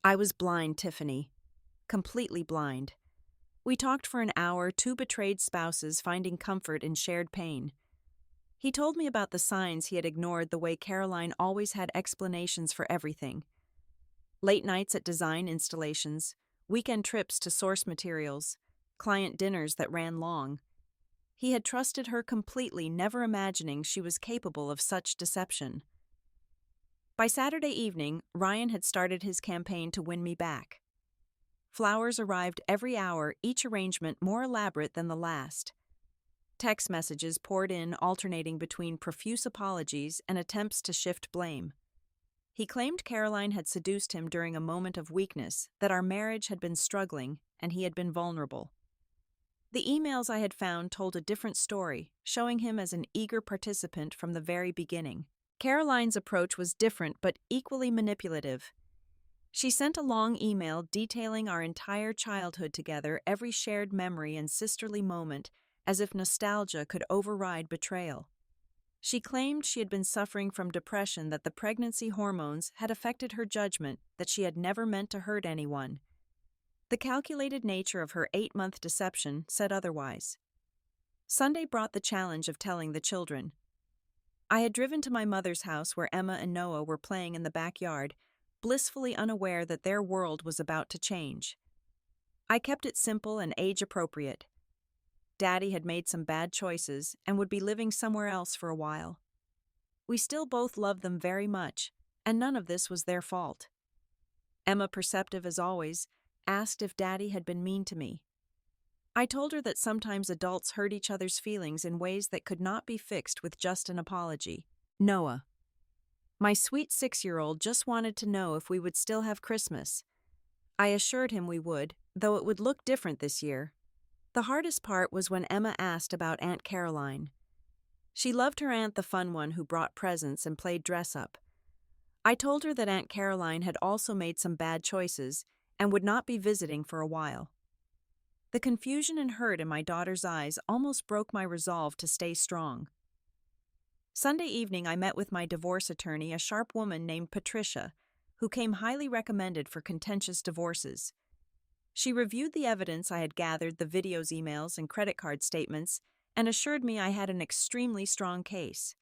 I was blind, Tiffany. Completely blind. We talked for an hour, 2 betrayed spouses finding comfort in shared pain. He told me about the signs he had ignored, the way Caroline always had explanations for everything. Late nights at design installations, weekend trips to source materials, client dinners that ran long. He had trusted her completely, never imagining she was capable of such deception. By Saturday evening, Ryan had started his campaign to win me back. Flowers arrived every hour, each arrangement more elaborate than the last. Text messages poured in, alternating between profuse apologies and attempts to shift blame. He claimed Caroline had seduced him during a moment of weakness, that our marriage had been struggling, and he had been vulnerable. The emails I had found told a different story, showing him as an eager participant from the very beginning. Caroline's approach was different but equally manipulative. She sent a long email detailing our entire childhood together, every shared memory and sisterly moment, as if nostalgia could override betrayal. She claimed she had been suffering from depression, that the pregnancy hormones had affected her judgment, that she had never meant to hurt anyone. The calculated nature of her 8-month deception said otherwise. Sunday brought the challenge of telling the children. I had driven to my mother's house where Emma and Noah were playing in the backyard, blissfully unaware that their world was about to change. I kept it simple and age-appropriate. Daddy had made some bad choices and would be living somewhere else for a while. We still both loved them very much, and none of this was their fault. Emma, perceptive as always, asked if Daddy had been mean to me. I told her that sometimes adults hurt each other's feelings in ways that could not be fixed with just an apology. Noah. My sweet 6-year-old just wanted to know if we would still have Christmas. I assured him we would, though it would look different this year. The hardest part was when Emma asked about Aunt Caroline. She loved her aunt, the fun one who brought presents and played dress-up. I told her that Aunt Caroline had also made some bad choices and would not be visiting for a while. The confusion and hurt in my daughter's eyes almost broke my resolve to stay strong. Sunday evening I met with my divorce attorney, a sharp woman named Patricia, who came highly recommended for contentious divorces. She reviewed the evidence I had gathered, the videos, emails, and credit card statements, and assured me I had an extremely strong case.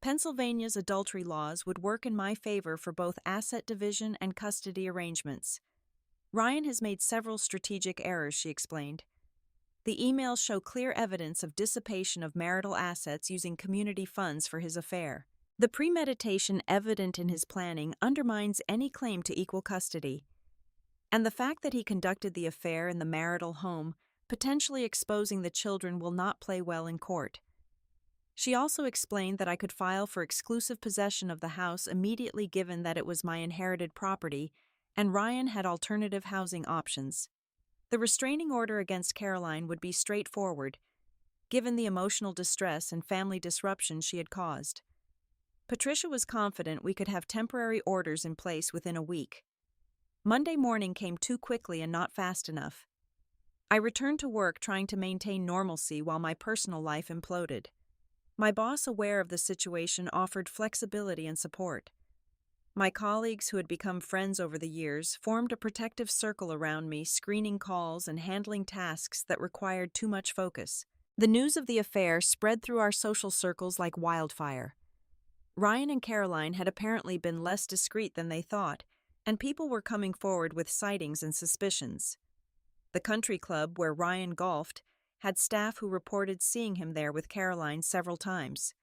Pennsylvania's adultery laws would work in my favor for both asset division and custody arrangements. Ryan has made several strategic errors, she explained. The emails show clear evidence of dissipation of marital assets using community funds for his affair. The premeditation evident in his planning undermines any claim to equal custody. And the fact that he conducted the affair in the marital home, potentially exposing the children, will not play well in court. She also explained that I could file for exclusive possession of the house immediately, given that it was my inherited property, and Ryan had alternative housing options. The restraining order against Caroline would be straightforward, given the emotional distress and family disruption she had caused. Patricia was confident we could have temporary orders in place within a week. Monday morning came too quickly and not fast enough. I returned to work trying to maintain normalcy while my personal life imploded. My boss, aware of the situation, offered flexibility and support. My colleagues, who had become friends over the years, formed a protective circle around me, screening calls and handling tasks that required too much focus. The news of the affair spread through our social circles like wildfire. Ryan and Caroline had apparently been less discreet than they thought, and people were coming forward with sightings and suspicions. The country club where Ryan golfed had staff who reported seeing him there with Caroline several times.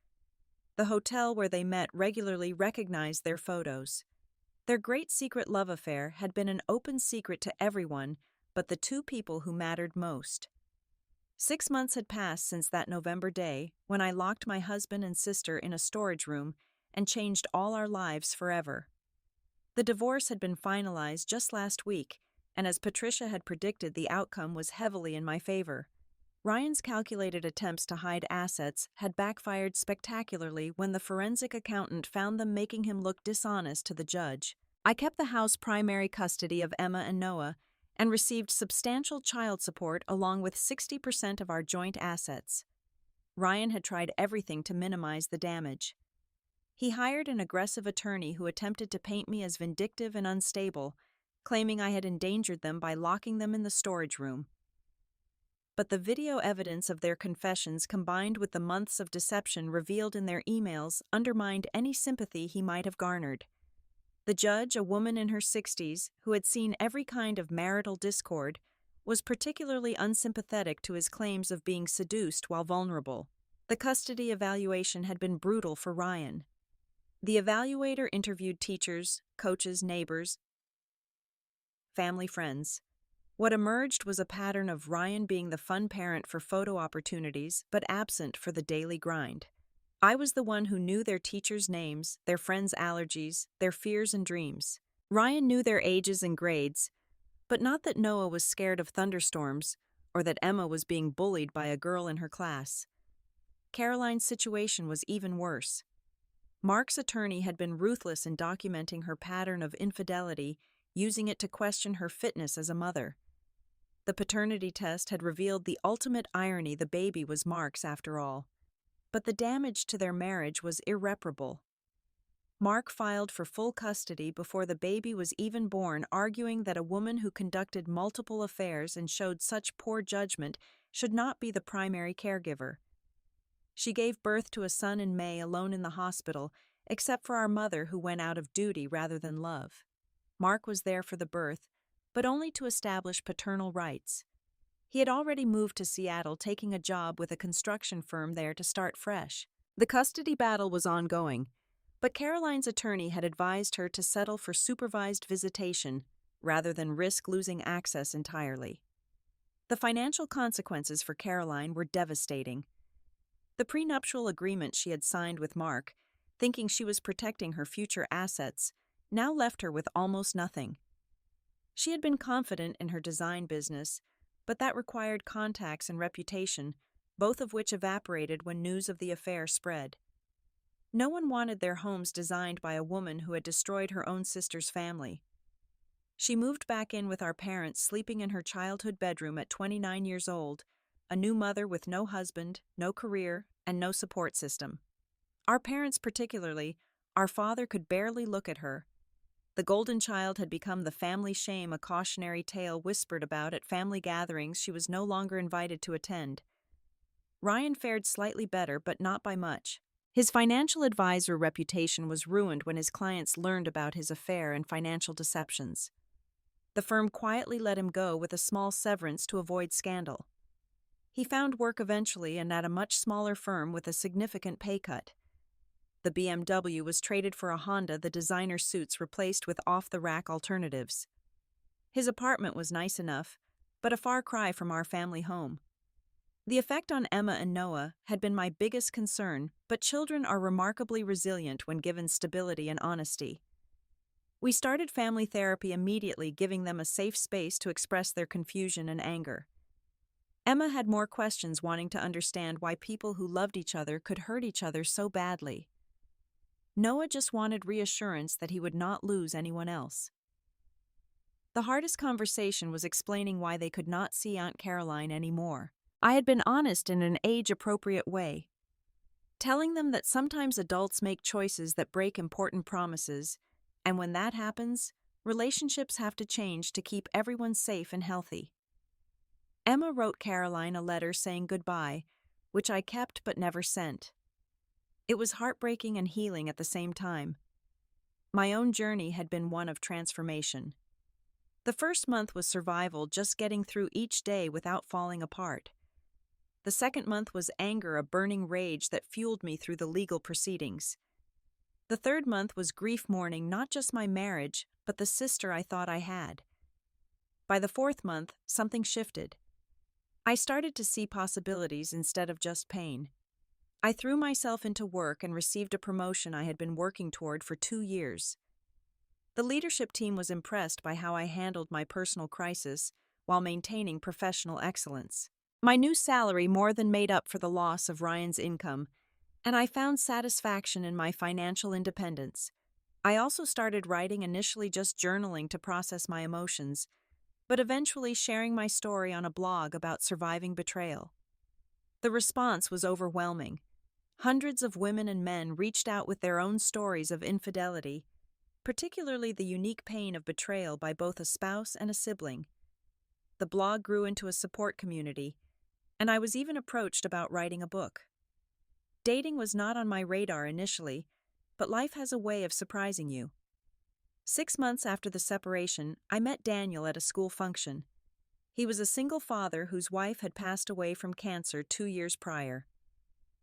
The hotel where they met regularly recognized their photos. Their great secret love affair had been an open secret to everyone but the two people who mattered most. 6 months had passed since that November day when I locked my husband and sister in a storage room and changed all our lives forever. The divorce had been finalized just last week, and as Patricia had predicted, the outcome was heavily in my favor. Ryan's calculated attempts to hide assets had backfired spectacularly when the forensic accountant found them, making him look dishonest to the judge. I kept the house primary custody of Emma and Noah and received substantial child support along with 60% of our joint assets. Ryan had tried everything to minimize the damage. He hired an aggressive attorney who attempted to paint me as vindictive and unstable, claiming I had endangered them by locking them in the storage room. But the video evidence of their confessions, combined with the months of deception revealed in their emails, undermined any sympathy he might have garnered. The judge, a woman in her 60s, who had seen every kind of marital discord, was particularly unsympathetic to his claims of being seduced while vulnerable. The custody evaluation had been brutal for Ryan. The evaluator interviewed teachers, coaches, neighbors, family, friends. What emerged was a pattern of Ryan being the fun parent for photo opportunities, but absent for the daily grind. I was the one who knew their teachers' names, their friends' allergies, their fears and dreams. Ryan knew their ages and grades, but not that Noah was scared of thunderstorms or that Emma was being bullied by a girl in her class. Caroline's situation was even worse. Mark's attorney had been ruthless in documenting her pattern of infidelity, using it to question her fitness as a mother. The paternity test had revealed the ultimate irony: the baby was Mark's after all. But the damage to their marriage was irreparable. Mark filed for full custody before the baby was even born, arguing that a woman who conducted multiple affairs and showed such poor judgment should not be the primary caregiver. She gave birth to a son in May alone in the hospital, except for our mother, who went out of duty rather than love. Mark was there for the birth, but only to establish paternal rights. He had already moved to Seattle, taking a job with a construction firm there to start fresh. The custody battle was ongoing, but Caroline's attorney had advised her to settle for supervised visitation rather than risk losing access entirely. The financial consequences for Caroline were devastating. The prenuptial agreement she had signed with Mark, thinking she was protecting her future assets, now left her with almost nothing. She had been confident in her design business, but that required contacts and reputation, both of which evaporated when news of the affair spread. No one wanted their homes designed by a woman who had destroyed her own sister's family. She moved back in with our parents, sleeping in her childhood bedroom at 29 years old, a new mother with no husband, no career, and no support system. Our parents particularly, our father could barely look at her. The golden child had become the family shame, a cautionary tale whispered about at family gatherings she was no longer invited to attend. Ryan fared slightly better, but not by much. His financial advisor reputation was ruined when his clients learned about his affair and financial deceptions. The firm quietly let him go with a small severance to avoid scandal. He found work eventually, and at a much smaller firm with a significant pay cut. The BMW was traded for a Honda, the designer suits replaced with off-the-rack alternatives. His apartment was nice enough, but a far cry from our family home. The effect on Emma and Noah had been my biggest concern, but children are remarkably resilient when given stability and honesty. We started family therapy immediately, giving them a safe space to express their confusion and anger. Emma had more questions, wanting to understand why people who loved each other could hurt each other so badly. Noah just wanted reassurance that he would not lose anyone else. The hardest conversation was explaining why they could not see Aunt Caroline anymore. I had been honest in an age-appropriate way, telling them that sometimes adults make choices that break important promises, and when that happens, relationships have to change to keep everyone safe and healthy. Emma wrote Caroline a letter saying goodbye, which I kept but never sent. It was heartbreaking and healing at the same time. My own journey had been one of transformation. The first month was survival, just getting through each day without falling apart. The second month was anger, a burning rage that fueled me through the legal proceedings. The third month was grief, mourning not just my marriage, but the sister I thought I had. By the fourth month, something shifted. I started to see possibilities instead of just pain. I threw myself into work and received a promotion I had been working toward for 2 years. The leadership team was impressed by how I handled my personal crisis while maintaining professional excellence. My new salary more than made up for the loss of Ryan's income, and I found satisfaction in my financial independence. I also started writing, initially just journaling to process my emotions, but eventually sharing my story on a blog about surviving betrayal. The response was overwhelming. Hundreds of women and men reached out with their own stories of infidelity, particularly the unique pain of betrayal by both a spouse and a sibling. The blog grew into a support community, and I was even approached about writing a book. Dating was not on my radar initially, but life has a way of surprising you. 6 months after the separation, I met Daniel at a school function. He was a single father whose wife had passed away from cancer 2 years prior.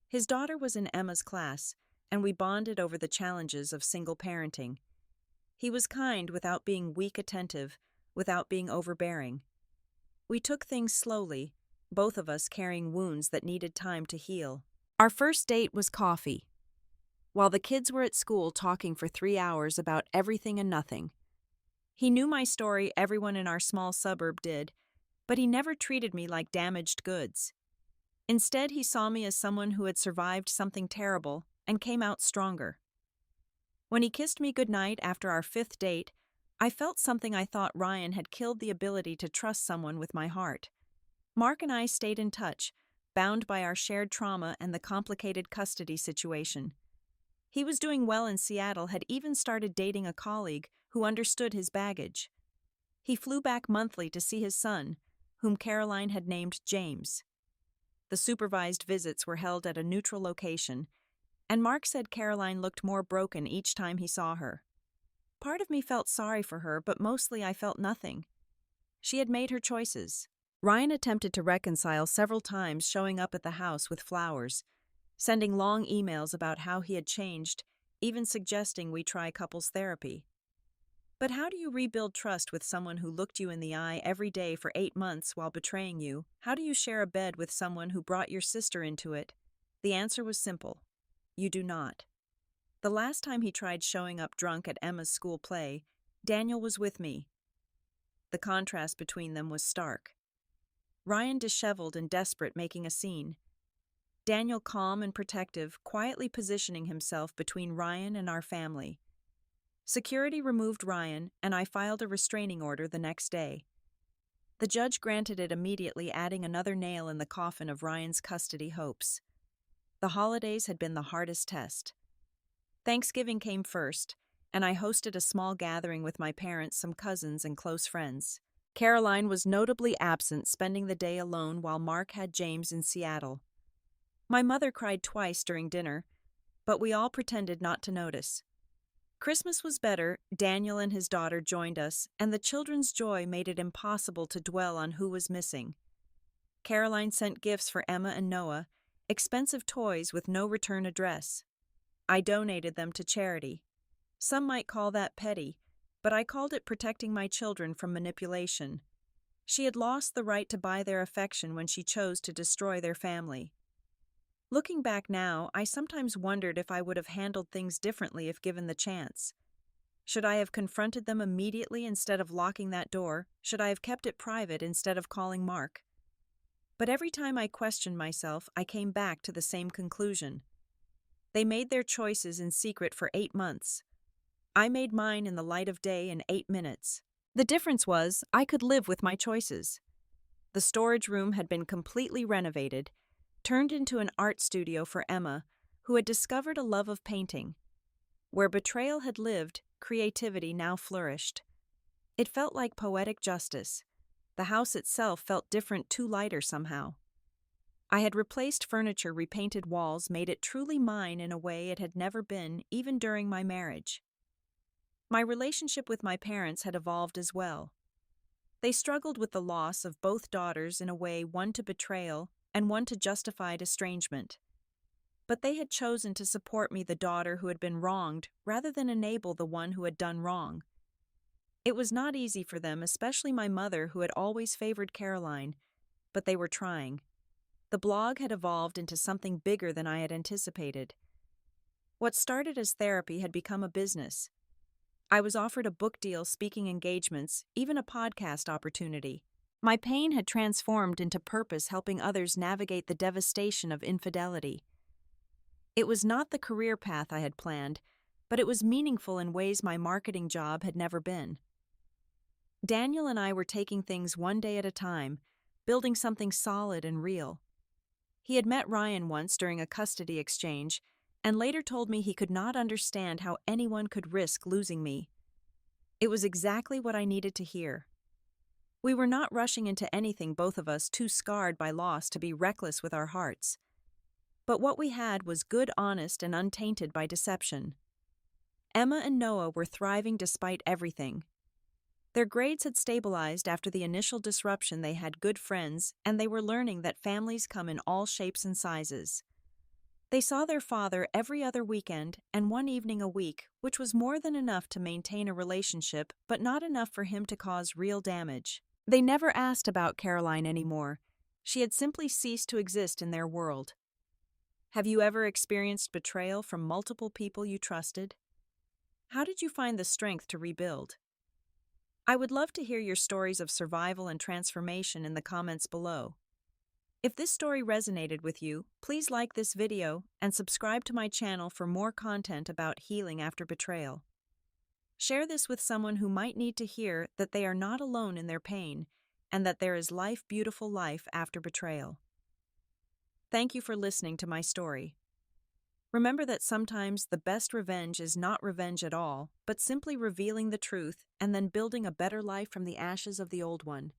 His daughter was in Emma's class, and we bonded over the challenges of single parenting. He was kind without being weak, attentive without being overbearing. We took things slowly, both of us carrying wounds that needed time to heal. Our first date was coffee. While the kids were at school talking for 3 hours about everything and nothing. He knew my story, everyone in our small suburb did, but he never treated me like damaged goods. Instead, he saw me as someone who had survived something terrible and came out stronger. When he kissed me goodnight after our 5th date, I felt something I thought Ryan had killed the ability to trust someone with my heart. Mark and I stayed in touch, bound by our shared trauma and the complicated custody situation. He was doing well in Seattle, had even started dating a colleague who understood his baggage. He flew back monthly to see his son, whom Caroline had named James. The supervised visits were held at a neutral location, and Mark said Caroline looked more broken each time he saw her. Part of me felt sorry for her, but mostly I felt nothing. She had made her choices. Ryan attempted to reconcile several times, showing up at the house with flowers, sending long emails about how he had changed, even suggesting we try couples therapy. But how do you rebuild trust with someone who looked you in the eye every day for 8 months while betraying you? How do you share a bed with someone who brought your sister into it? The answer was simple. You do not. The last time he tried showing up drunk at Emma's school play, Daniel was with me. The contrast between them was stark. Ryan disheveled and desperate, making a scene. Daniel calm and protective, quietly positioning himself between Ryan and our family. Security removed Ryan, and I filed a restraining order the next day. The judge granted it immediately, adding another nail in the coffin of Ryan's custody hopes. The holidays had been the hardest test. Thanksgiving came first, and I hosted a small gathering with my parents, some cousins, and close friends. Caroline was notably absent, spending the day alone while Mark had James in Seattle. My mother cried twice during dinner, but we all pretended not to notice. Christmas was better. Daniel and his daughter joined us, and the children's joy made it impossible to dwell on who was missing. Caroline sent gifts for Emma and Noah, expensive toys with no return address. I donated them to charity. Some might call that petty, but I called it protecting my children from manipulation. She had lost the right to buy their affection when she chose to destroy their family. Looking back now, I sometimes wondered if I would have handled things differently if given the chance. Should I have confronted them immediately instead of locking that door? Should I have kept it private instead of calling Mark? But every time I questioned myself, I came back to the same conclusion. They made their choices in secret for 8 months. I made mine in the light of day in 8 minutes. The difference was, I could live with my choices. The storage room had been completely renovated, turned into an art studio for Emma, who had discovered a love of painting. Where betrayal had lived, creativity now flourished. It felt like poetic justice. The house itself felt different, too lighter somehow. I had replaced furniture, repainted walls, made it truly mine in a way it had never been, even during my marriage. My relationship with my parents had evolved as well. They struggled with the loss of both daughters in a way, one to betrayal and one to justified estrangement. But they had chosen to support me, the daughter who had been wronged, rather than enable the one who had done wrong. It was not easy for them, especially my mother, who had always favored Caroline, but they were trying. The blog had evolved into something bigger than I had anticipated. What started as therapy had become a business. I was offered a book deal, speaking engagements, even a podcast opportunity. My pain had transformed into purpose, helping others navigate the devastation of infidelity. It was not the career path I had planned, but it was meaningful in ways my marketing job had never been. Daniel and I were taking things one day at a time, building something solid and real. He had met Ryan once during a custody exchange, and later told me he could not understand how anyone could risk losing me. It was exactly what I needed to hear. We were not rushing into anything, both of us too scarred by loss to be reckless with our hearts. But what we had was good, honest, and untainted by deception. Emma and Noah were thriving despite everything. Their grades had stabilized after the initial disruption, they had good friends, and they were learning that families come in all shapes and sizes. They saw their father every other weekend and one evening a week, which was more than enough to maintain a relationship, but not enough for him to cause real damage. They never asked about Caroline anymore. She had simply ceased to exist in their world. Have you ever experienced betrayal from multiple people you trusted? How did you find the strength to rebuild? I would love to hear your stories of survival and transformation in the comments below. If this story resonated with you, please like this video and subscribe to my channel for more content about healing after betrayal. Share this with someone who might need to hear that they are not alone in their pain and that there is beautiful life after betrayal. Thank you for listening to my story. Remember that sometimes the best revenge is not revenge at all, but simply revealing the truth and then building a better life from the ashes of the old one.